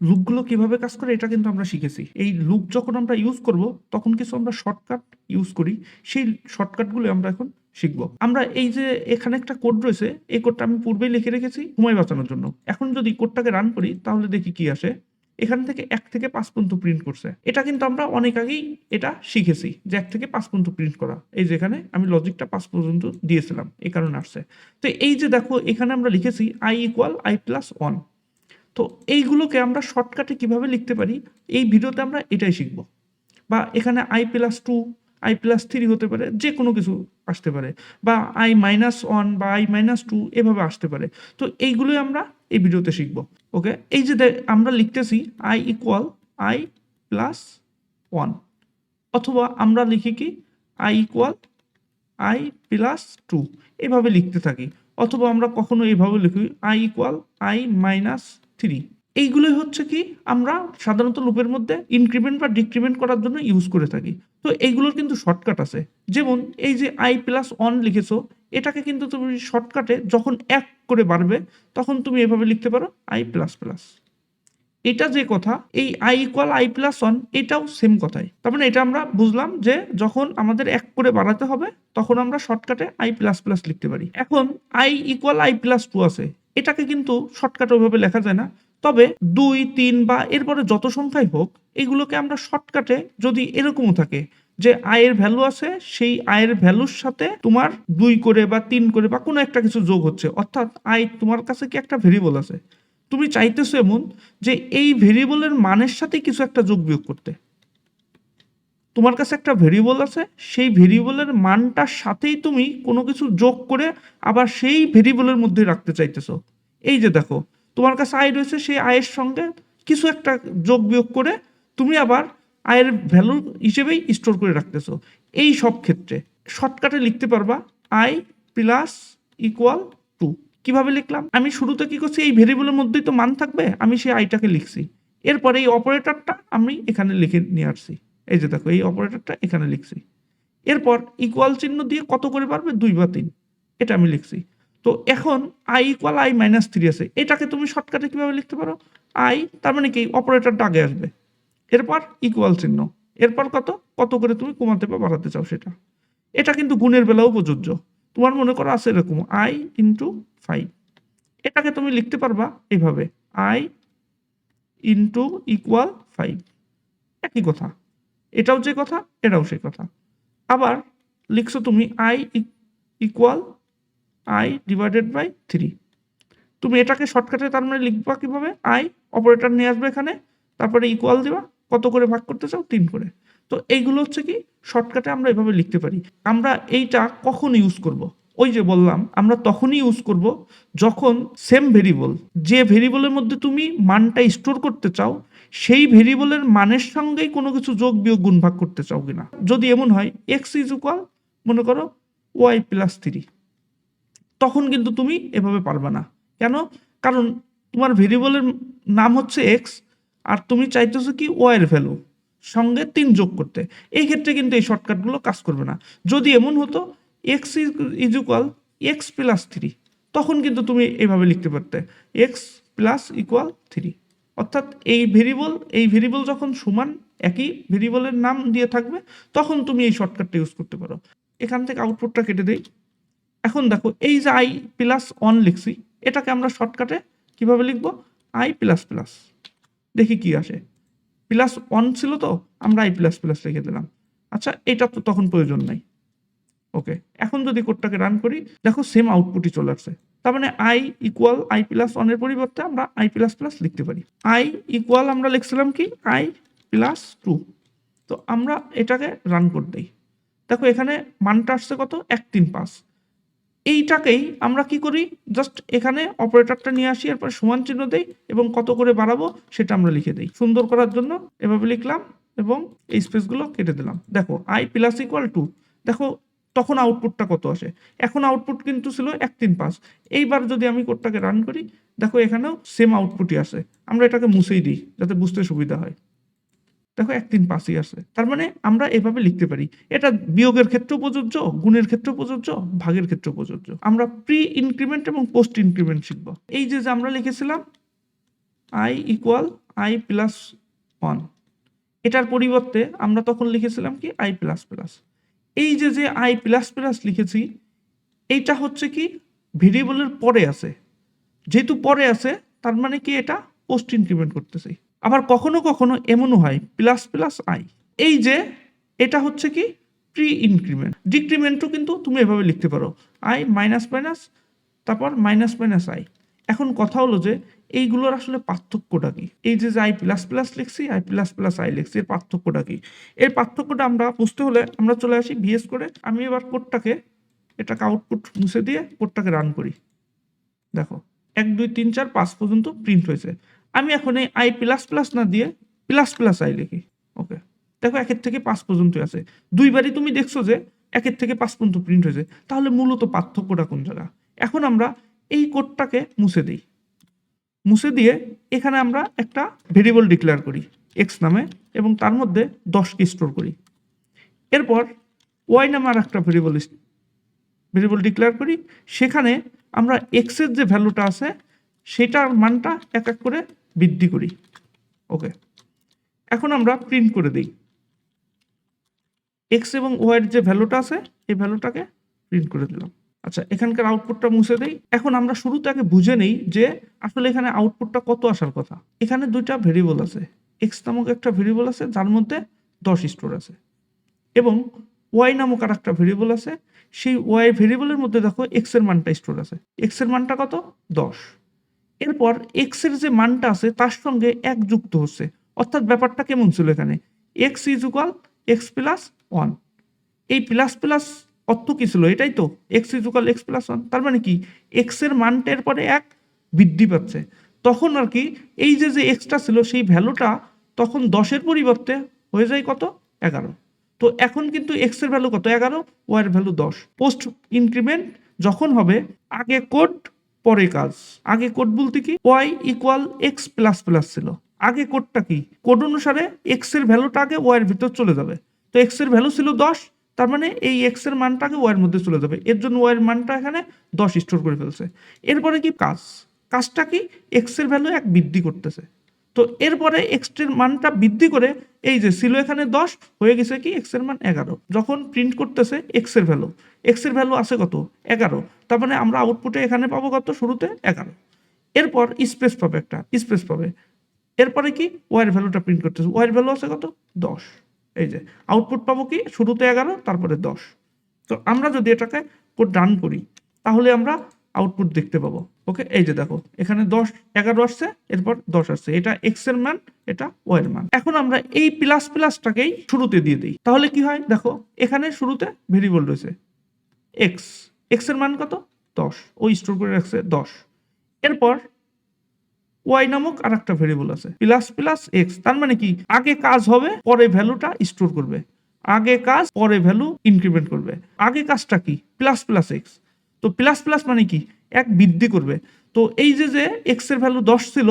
লুপগুলো কিভাবে কাজ করে এটা কিন্তু আমরা শিখেছি। এই লুপ যখন আমরা ইউজ করব তখন কিছু আমরা শর্টকাট ইউজ করি। সেই শর্টকাটগুলো আমরা এখন শিখব। আমরা এই যে এখানে একটা কোড রয়েছে, এই কোডটা আমি পূর্বেই লিখে রেখেছি সময় বাঁচানোর জন্য। এখন যদি কোডটাকে রান করি তাহলে দেখি কি আসে। এখান থেকে ১ থেকে ৫ পর্যন্ত প্রিন্ট করছে। এটা কিন্তু আমরা অনেক আগেই এটা শিখেছি যে ১ থেকে ৫ পর্যন্ত প্রিন্ট করা। এই যে এখানে আমি লজিকটা ৫ পর্যন্ত দিয়েছিলাম। এই কারণে আসছে। তো এই যে দেখো এখানে আমরা লিখেছি i = i+1। তো এইগুলোকে আমরা শর্টকাটে কিভাবে লিখতে পারি এই ভিডিওতে আমরা এটাই শিখব। বা এখানে i+2 i+3 হতে পারে, যে কোনো কিছু আসতে পারে, বা i-1 বা i-2 এভাবে আসতে পারে। তো এইগুলোই আমরা এই ভিডিওতে শিখব। ওকে, এই যে আমরা লিখতেছি i = i+1, অথবা আমরা লিখি কি i = i+2 এভাবে লিখতে থাকি, অথবা আমরা কখনো এভাবে লিখি i = i-3। এইগুলোই হচ্ছে কি আমরা সাধারণত লুপের মধ্যে ইনক্রিমেন্ট বা ডিক্রিমেন্ট করার জন্য ইউজ করে থাকি। তো এইগুলোর কিন্তু শর্টকাট আছে। যেমন এই যে i+1 লিখেছো, এটাকে কিন্তু তুমি শর্টকাটে যখন ১ করে বাড়বে তখন তুমি এভাবে লিখতে পারো i++। এটা যে কথা, এই i = i+1 এটাও সেম কথাই। তার মানে এটা আমরা বুঝলাম যে যখন আমাদের ১ করে বাড়াতে হবে তখন আমরা শর্টকাটে i++ লিখতে পারি। এখন i = i+2 আছে। এটাকে কিন্তু শর্টকাটে ওইভাবে লেখা যায় না। তবে ২, ৩ বা এরপরে যত সংখ্যাই হোক এগুলোকে আমরা শর্টকাটে যদি এরকমও থাকে যে i এর ভ্যালু আছে, সেই i এর ভ্যালুর সাথে তোমার ২ করে বা ৩ করে বা কোনো একটা কিছু যোগ হচ্ছে। অর্থাৎ i তোমার কাছে কি একটা ভেরিয়েবল আছে। তুমি চাইতেছো এমন যে এই ভেরিয়েবলের মানের সাথে কিছু একটা যোগ বিয়োগ করতে। তোমার কাছে একটা ভেরিয়েবল আছে, সেই ভেরিয়েবলের মানটার সাথেই তুমি কোনো কিছু যোগ করে আবার সেই ভেরিয়েবলের মধ্যে রাখতে চাইতেছো। এই যে দেখো তোমার কাছে আয় রয়েছে, সেই আয়ের সঙ্গে কিছু একটা যোগ বিয়োগ করে তুমি আবার আয়ের ভ্যালু হিসেবেই স্টোর করে রাখতেছো। এই সব ক্ষেত্রে শর্টকাটে লিখতে পারবা i+=2। কিভাবে লিখলাম? আমি শুরুতে কি করছি, এই ভেরিয়েবলের মধ্যেই তো মান থাকবে, আমি সেই আইটাকে লিখছি। এরপরে এই অপারেটরটা আমি এখানে লিখে নিয়ে আসছি। এই যে দেখো এই অপারেটরটা এখানে লিখছি। এরপর ইকুয়াল চিহ্ন দিয়ে কত করে বাড়বে ২ বা ৩ এটা আমি লিখছি। তো এখন i = i-3 আছে। এটাকে তুমি শর্টকাটে কিভাবে লিখতে পারো? i তার মানে কি অপারেটরটা আগে আসবে। এরপর ইকুয়াল চিহ্ন। এরপর কত? কত করে তুমি কমাতে বা বাড়াতে চাও সেটা। এটা কিন্তু গুণের বেলাও প্রযোজ্য। তোমার মনে করো আছে এরকম i * 5। এটাকে তুমি লিখতে পারবা এভাবে i = 5। একই কথা। এটাও যে কথা, এটাও সেই কথা। আবার লিখছো তুমি i = i/3। তুমি এটাকে শর্টকাটে তার মানে লিখবা কিভাবে? i অপারেটর নিয়ে আসবে এখানে, তারপরে ইকুয়াল দিবা, কত করে ভাগ করতে চাও? ৩ করে। তো এইগুলো হচ্ছে কি শর্টকাটে আমরা এভাবে লিখতে পারি। আমরা এইটা কখন ইউজ করব? ওই যে বললাম আমরা তখনই ইউজ করব যখন সেম ভেরিয়েবল, যে ভেরিয়েবলের মধ্যে তুমি মানটা স্টোর করতে চাও সেই ভেরিয়েবলের মানের সঙ্গেই কোনো কিছু যোগ বিয়োগ গুণ ভাগ করতে চাও কিনা। যদি এমন হয় x = মনে করো y+3, তখন কিন্তু তুমি এভাবে পারবা না। কেন? কারণ তোমার ভেরিয়েবলের নাম হচ্ছে x, আর তুমি চাইতেছো কি y এর ভ্যালু সঙ্গে ৩ যোগ করতে। এই ক্ষেত্রে কিন্তু এই শর্টকাটগুলো কাজ করবে না। যদি এমন হতো x = x+3, তখন কিন্তু তুমি এভাবে লিখতে পারতে x+=3। অর্থাৎ এই ভেরিয়েবল যখন সমান একই ভেরিয়েবলের নাম দিয়ে থাকবে তখন তুমি এই শর্টকাটটা ইউজ করতে পারো। এখান থেকে আউটপুটটা কেটে দেই। এখন দেখো এই যে i+1 লিখছি, এটাকে আমরা শর্টকাটে কিভাবে লিখব? i++। দেখি কি আসে। +1 ছিল তো আমরা i++ লিখে দিলাম। আচ্ছা এটা তো তখন প্রয়োজন নাই। ওকে, এখন যদি কোডটাকে রান করি দেখো সেম আউটপুটই চলে আসছে। তার মানে i = i+1 এর পরিবর্তে আমরা i++ লিখতে পারি। i= আমরা লিখছিলাম কি i+2। তো আমরা এটাকে রান করে দেই। দেখো এখানে মানটা আসছে কত? ১৩৫। এইটাকেই আমরা কি করি, জাস্ট এখানে অপারেটরটা নিয়ে আসি, এরপর সমান চিহ্ন দেই এবং কত করে বাড়াবো সেটা আমরা লিখে দেই। সুন্দর করার জন্য এভাবে লিখলাম এবং এই স্পেসগুলো কেটে দিলাম। দেখো i+2। দেখো তখন আউটপুটটা কত আসে। এখন আউটপুট কিন্তু ছিল ১৩৫। এইবার যদি আমি কোডটাকে রান করি দেখো এখানেও সেম আউটপুটই আসে। আমরা এটাকে মুছেই দিই যাতে বুঝতে সুবিধা হয়। দেখো ১৩৫ই আসে। তার মানে আমরা এভাবে লিখতে পারি। এটা বিয়োগের ক্ষেত্রেও প্রযোজ্য, গুণের ক্ষেত্রেও প্রযোজ্য, ভাগের ক্ষেত্রেও প্রযোজ্য। আমরা প্রি ইনক্রিমেন্ট এবং পোস্ট ইনক্রিমেন্ট শিখব। এই যে আমরা লিখেছিলাম i = আই প্লাস 1, এটার পরিবর্তে আমরা তখন লিখেছিলাম কি আই প্লাস প্লাস। এই যে আই প্লাস প্লাস লিখেছি, এইটা হচ্ছে কি ভেরিয়েবলের পরে আছে, যেহেতু পরে আছে তার মানে কি এটা পোস্ট ইনক্রিমেন্ট করতেছি। আবার কখনো কখনো এমনও হয় প্লাস প্লাস আই, এই যে এটা হচ্ছে কি প্রি ইনক্রিমেন্ট। ডিক্রিমেন্টও কিন্তু তুমি এভাবে লিখতে পারো, আই মাইনাস মাইনাস তারপর মাইনাস মাইনাস আই। এখন কথা হলো যে এইগুলোর আসলে পার্থক্যটা কি? এই যে আই প্লাস প্লাস লিখছি, আই প্লাস প্লাস আই লিখছি, এর পার্থক্যটা কি? এর পার্থক্যটা আমরা বুঝতে হলে আমরা চলে আসি ভিএস করে। আমি এবার কোডটাকে, এটাকে আউটপুট মুছে দিয়ে কোডটাকে রান করি। দেখো 1 2 3 4 5 পর্যন্ত প্রিন্ট হয়েছে। আমি এখন এই আই প্লাস প্লাস না দিয়ে প্লাস প্লাস আই লিখি। ওকে, দেখো 1 থেকে 5 পর্যন্ত আছে, দুইবারই তুমি দেখছো যে 1 থেকে 5 পর্যন্ত প্রিন্ট হয়েছে। তাহলে মূলত পার্থক্যটা কোন জায়গা? এখন আমরা এই কোডটাকে মুছে দিই, মুছে দিয়ে এখানে আমরা একটা ভেরিয়েবল ডিক্লেয়ার করি এক্স নামে এবং তার মধ্যে 10কে স্টোর করি। এরপর ওয়াই নামে আর একটা ভেরিয়েবল ডিক্লেয়ার করি, সেখানে আমরা এক্সের যে ভ্যালুটা আছে সেটার মানটা এক এক করে বৃদ্ধি করি। ওকে, এখন আমরা প্রিন্ট করে দিই এক্স এবং ওয়াইয়ের যে ভ্যালুটা আছে এই ভ্যালুটাকে প্রিন্ট করে দিলাম। আচ্ছা, এখানকার আউটপুটটা মুছে দেই। এখন আমরা শুরুতে আগে বুঝে নেই যে আসলে এখানে আউটপুটটা কত আসার কথা। এখানে দুইটা ভেরিয়েবল আছে, এক্স নামক একটা ভেরিয়েবল আছে যার মধ্যে 10 স্টোর আছে এবং ওয়াই নামক আর একটা ভেরিয়েবল আছে, সেই ওয়াই ভেরিয়েবলের মধ্যে দেখো এক্স এর মানটা স্টোর আছে। এক্স এর মানটা কত? 10। এরপর এক্স এর যে মানটা আছে তার সঙ্গে 1 যুক্ত হচ্ছে, অর্থাৎ ব্যাপারটা কেমন ছিল এখানে, x is equal X plus 1। এই প্লাস প্লাস অর্থ কি ছিল? এটাই তো, x is equal X plus 1। তার মানে কি এক্স এর মানটার পরে 1 বৃদ্ধি পাচ্ছে। তখন আর কি এই যে এক্সটা ছিল সেই ভ্যালুটা তখন 10-এর পরিবর্তে হয়ে যায় কত? 11। তো এখন কিন্তু এক্স এর ভ্যালু কত? 11, ওয়াই এর ভ্যালু 10। পোস্ট ইনক্রিমেন্ট যখন হবে আগে কোড পরে কাজ। আগে কোড বলতে কি, Y equal X plus plus ছিল। আগে কোডটা কি, কোড অনুসারে এক্স এর ভ্যালুটা আগে ওয়াই এর ভিতর চলে যাবে। তো এক্স এর ভ্যালু ছিল 10, তার মানে এই এক্স এর মানটাকে ওয়াই এর মধ্যে চলে যাবে, এর জন্য ওয়াই এর মানটা এখানে 10 স্টোর করে ফেলছে। এরপরে কি কাজ, কাজটা কি এক্স এর ভ্যালু 1 বৃদ্ধি করতেছে। তো এরপরে এক্স এর মানটা বৃদ্ধি করে এই যে ছিল এখানে 10 হয়ে গেছে কি এক্স এর মান 11। যখন প্রিন্ট করতেছে এক্স এর ভ্যালু আছে কত? 11। তার মানে আমরা আউটপুটে এখানে পাবো কত? শুরুতে 11। এরপর স্পেস পাবে, একটা স্পেস পাবে। এরপরে কি ওয়াই এর ভ্যালুটা প্রিন্ট করতেছে, ওয়াই এর ভ্যালু আছে কত? 10। এই যে আউটপুট পাবো কি শুরুতে 11 তারপরে 10। তো আমরা যদি এটাকে কোড রান করি তাহলে আমরা আউটপুট দেখতে পাবো। ওকে, এই যে দেখো এখানে 11 আসছে, এরপর 10 আসছে, এটা এক্স এর মান, এটা ওয়াই এর মান। এখন আমরা এই প্লাস প্লাসটাকেই শুরুতে দিয়ে দিই, তাহলে কি হয় দেখো এখানে শুরুতে ভেরিয়েবল রয়েছে এক্স, এক্স এর মান কত? 10, ওই স্টোর করে রাখছে 10। এরপর ওয়াই নামক আর একটা ভেরিয়েবল আছে প্লাস প্লাস এক্স, তার মানে কি আগে কাজ হবে পরে ভ্যালুটা স্টোর করবে, আগে কাজ পরে ভ্যালু ইনক্রিমেন্ট করবে। আগে কাজটা কি? Plus plus x. তো প্লাস প্লাস মানে কি 1 বৃদ্ধি করবে। তো এই যে এক্স এর ভ্যালু 10 ছিল,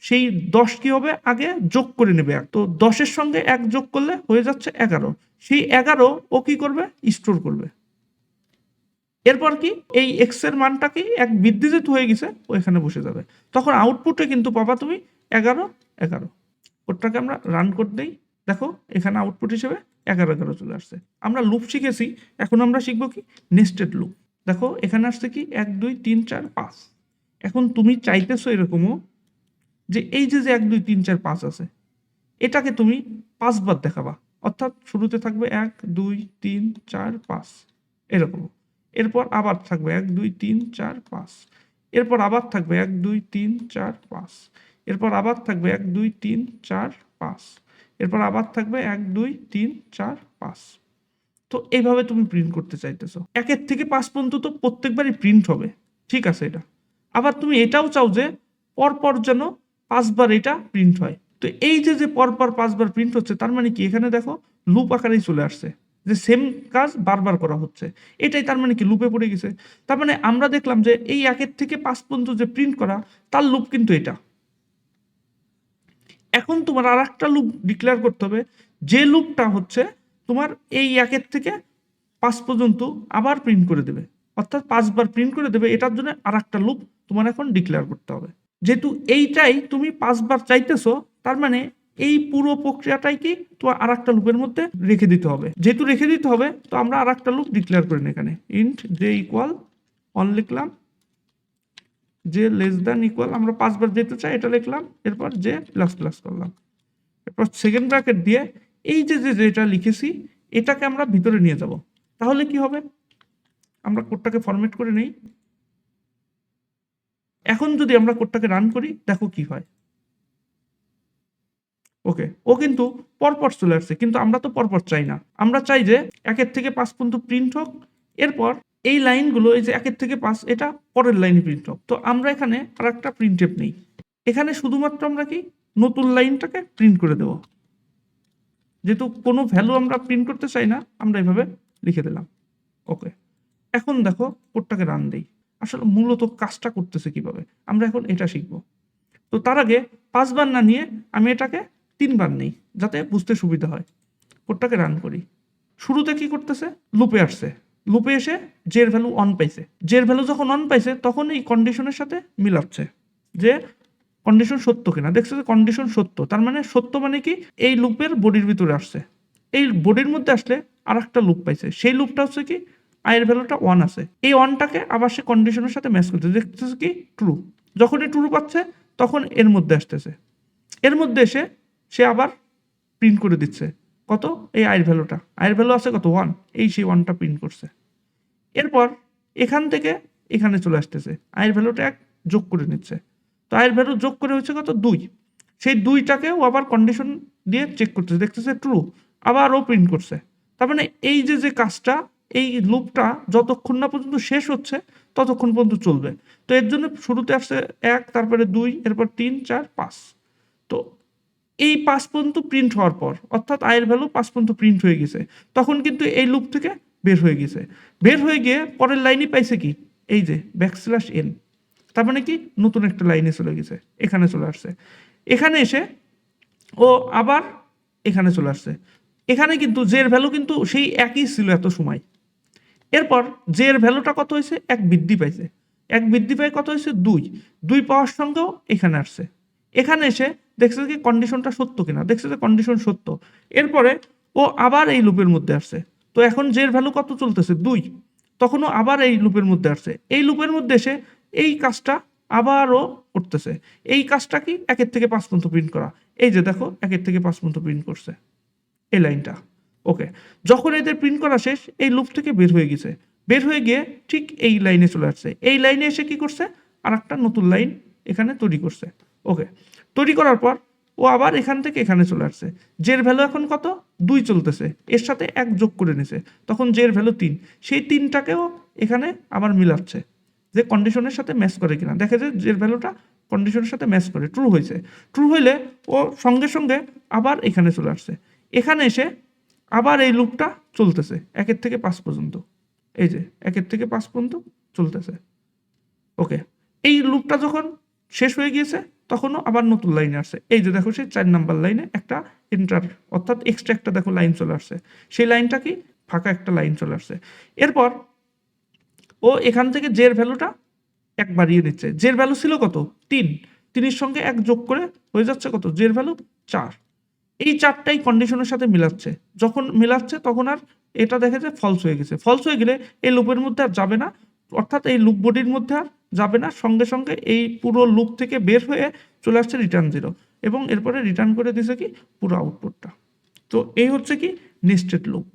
সেই 10 কি হবে আগে যোগ করে নেবে 1। তো 10-এর সঙ্গে 1 যোগ করলে হয়ে যাচ্ছে 11। সেই 11 ও কি করবে? স্টোর করবে। এরপর কি এই এক্স এর মানটা কি 1 বৃদ্ধি যেহেতু হয়ে গেছে ও এখানে বসে যাবে। তখন আউটপুটে কিন্তু পাবা তুমি 11 11। কোডটাকে আমরা রান করতে দেই, দেখো এখানে আউটপুট হিসেবে 11 11 চলে আসছে। আমরা লুপ শিখেছি, এখন আমরা শিখবো কি নেস্টেড লুপ। দেখো এখানে আসছে কি 1 2 3 4 5। এখন তুমি চাইতেছো এরকমও যে এই যে 1 2 3 4 5 আছে এটাকে তুমি 5 বার দেখাবা, অর্থাৎ শুরুতে থাকবে 1 2 3 4 5 এরকম। এরপর আবার থাকবে 1 2 3 4 5। এরপর আবার থাকবে 1 2 3 4 5। এরপর আবার থাকবে 1 2 3 4 5। এরপর আবার থাকবে 1 2 3 4 5। তো এইভাবে তুমি প্রিন্ট করতে চাইতেছো 1 থেকে 5 পর্যন্ত, তো প্রত্যেকবারই প্রিন্ট হবে, ঠিক আছে এটা। আবার তুমি এটাও চাও যে পরপর যেন 5 বার এটা প্রিন্ট হয়। তো এই যে পরপর 5 বার প্রিন্ট হচ্ছে তার মানে কি এখানে দেখো লুপ আকারেই চলে আসছে, যে সেম কাজ বারবার করা হচ্ছে, এটাই তার মানে কি লুপে পড়ে গেছে। তার মানে আমরা দেখলাম যে এই 1 থেকে 5 পর্যন্ত যে প্রিন্ট করা তার লুপ কিন্তু এটা। এখন তোমার আর একটা লুপ ডিক্লেয়ার করতে হবে, যে লুপটা হচ্ছে তোমার এই 1 থেকে 5 পর্যন্ত আবার প্রিন্ট করে দেবে, অর্থাৎ 5 বার প্রিন্ট করে দেবে। এটার জন্য আর একটা লুপ তোমার এখন ডিক্লেয়ার করতে হবে। যেহেতু এইটাই তুমি 5 বার চাইতেছো, তার মানে এই পুরো প্রক্রিয়াটাই কি তোমার আর একটা লুপের মধ্যে রেখে দিতে হবে। যেহেতু রেখে দিতে হবে, তো আমরা আর একটা লুপ ডিক্লেয়ার করি এখানে, ইন্ট জে ইকুয়াল অন লিখলাম, যে লেস দ্যান ইকুয়াল, আমরা 5 বার যেতে চাই এটা লিখলাম, এরপর যে প্লাস প্লাস করলাম, এরপর সেকেন্ড ব্র্যাকেট দিয়ে এই যে যেটা লিখেছি এটাকে আমরা ভিতরে নিয়ে যাব। তাহলে কি হবে, আমরা কোডটাকে ফরম্যাট করে নেই। এখন যদি আমরা কোডটাকে রান করি, দেখো কি হয়। ওকে, ও কিন্তু পরপর চলে আসছে, কিন্তু আমরা তো পরপর চাই না, আমরা চাই যে 1 থেকে 5 পর্যন্ত প্রিন্ট হোক, এরপর এই লাইনগুলো, এই যে 1 থেকে 5 এটা পরের লাইনে প্রিন্ট হোক। তো আমরা এখানে আর একটা প্রিন্টএফ নেই, এখানে শুধুমাত্র আমরা কি নতুন লাইনটাকে প্রিন্ট করে দেব। যেহেতু কোনো ভ্যালু আমরা প্রিন্ট করতে চাই না, আমরা এভাবে লিখে দিলাম। ওকে, এখন দেখো কোডটাকে রান দেই, আসলে মূলত কাজটা করতেছে কিভাবে আমরা এখন এটা শিখবো। তো তার আগে 5 বার না নিয়ে আমি এটাকে 3 বার নেই, যাতে বুঝতে সুবিধা হয়। কোডটাকে রান করি। শুরুতে কি করতেছে, লুপে আসছে, লুপে এসে জের ভ্যালু অন পাইছে, জের ভ্যালু যখন অন পাইছে তখন এই কন্ডিশনের সাথে মিলাচ্ছে যে কন্ডিশন সত্য কিনা। দেখছে যে কন্ডিশন সত্য, তার মানে সত্য মানে কি এই লুপের বডির ভিতরে আসছে, এই বডির মধ্যে আসলে আর একটা লুপ পাইছে, সেই লুপটা হচ্ছে কি আয়ের ভ্যালুটা 1 আছে, এই 1টাকে আবার সে কন্ডিশনের সাথে ম্যাচ করতেছে, দেখতেছে কি ট্রু। যখনই ট্রু পাচ্ছে তখন এর মধ্যে আসতেছে, এর মধ্যে এসে সে আবার প্রিন্ট করে দিচ্ছে কত, এই আয়ের ভ্যালুটা, আয়ের ভ্যালু আছে কত 1, এই সেই 1টা প্রিন্ট করছে। এরপর এখান থেকে এখানে চলে আসতেছে, আয়ের ভ্যালুটা 1 যোগ করে নিচ্ছে, তো আয়ের ভ্যালু যোগ করে হচ্ছে কত 2, সেই 2টাকেও আবার কন্ডিশন দিয়ে চেক করতেছে, দেখতেছে ট্রু, আবারও প্রিন্ট করছে। তার মানে এই যে কাজটা, এই লুপটা যতক্ষণ না পর্যন্ত শেষ হচ্ছে ততক্ষণ পর্যন্ত চলবে। তো এর জন্য শুরুতে আসছে 1, তারপরে 2, এরপর 3, 4, 5। তো এই 5 পর্যন্ত প্রিন্ট হওয়ার পর, অর্থাৎ আয়ের ভ্যালু 5 পর্যন্ত প্রিন্ট হয়ে গেছে, তখন কিন্তু এই লুপ থেকে বের হয়ে গেছে। বের হয়ে গিয়ে পরের লাইনে পাইছে কি, এই যে \n, তার মানে কি নতুন একটা লাইনে চলে গেছে, এখানে চলে আসছে। এখানে এসে ও আবার এখানে চলে আসছে, এখানে কিন্তু জের ভ্যালু কিন্তু সেই একই ছিল এত সময়। এরপর জের ভ্যালুটা কত হয়েছে, 1 বৃদ্ধি পাইছে, 1 বৃদ্ধি পাই কত হয়েছে 2, 2 পাওয়ার সঙ্গেও এখানে আসছে। এখানে এসে দেখছে কি কন্ডিশনটা সত্য কিনা, দেখছে যে কন্ডিশন সত্য। এরপরে ও আবার এই লুপের মধ্যে আসছে, তো এখন জের ভ্যালু কত চলতেছে 2, তখনও আবার এই লুপের মধ্যে আসছে, এই লুপের মধ্যে এসে এই কাজটা আবারও করতেছে। এই কাজটা কি 1 থেকে 5 পর্যন্ত প্রিন্ট করা, এই যে দেখো 1 থেকে 5 পর্যন্ত প্রিন্ট করছে এই লাইনটা। ওকে, যখন এদের প্রিন্ট করা শেষ, এই লুপ থেকে বের হয়ে গেছে, বের হয়ে গিয়ে ঠিক এই লাইনে চলে আসছে, এই লাইনে এসে কি করছে আর একটা নতুন লাইন এখানে তৈরি করছে। ওকে, তৈরি করার পর ও আবার এখান থেকে এখানে চলে আসছে, জের ভ্যালু এখন কত 2 চলতেছে, এর সাথে 1 যোগ করে নিছে, তখন জের ভ্যালু 3, সেই 3টাকেও এখানে আবার মিলাচ্ছে যে কন্ডিশনের সাথে ম্যাচ করে কিনা, দেখে যে জের ভ্যালুটা কন্ডিশনের সাথে ম্যাচ করে, ট্রু হয়েছে। ট্রু হইলে ও সঙ্গে সঙ্গে আবার এখানে চলে আসছে, এখানে এসে আবার এই লুপটা চলতেছে 1 থেকে 5 পর্যন্ত, এই যে 1 থেকে 5 পর্যন্ত চলতেছে। ওকে, এই লুপটা যখন শেষ হয়ে গিয়েছে তখনও আবার নতুন লাইনে আসছে, এই যে দেখো সেই 4 নাম্বার লাইনে একটা এন্টার, অর্থাৎ এক্সট্রা একটা দেখো লাইন চলে আসছে, সেই লাইনটা কি ফাঁকা একটা লাইন চলে আসছে। এরপর ও এখান থেকে জের ভ্যালুটা 1 বাড়িয়ে নিচ্ছে, জের ভ্যালু ছিল কত 3, 3-এর সঙ্গে 1 যোগ করে হয়ে যাচ্ছে কত, জের ভ্যালু 4। এই 4টাই কন্ডিশনের সাথে মিলাচ্ছে, যখন মিলাচ্ছে তখন আর এটা দেখে যে ফলস হয়ে গেছে, ফলস হয়ে গেলে এই লুপের মধ্যে আর যাবে না, অর্থাৎ এই লুপ বডির মধ্যে আর যাবে না, সঙ্গে সঙ্গে এই পুরো লুপ থেকে বের হয়ে চলে আসছে রিটার্ন 0, এবং এরপরে রিটার্ন করে দিছে কি পুরো আউটপুটটা। তো এই হচ্ছে কি নেস্টেড লুপ।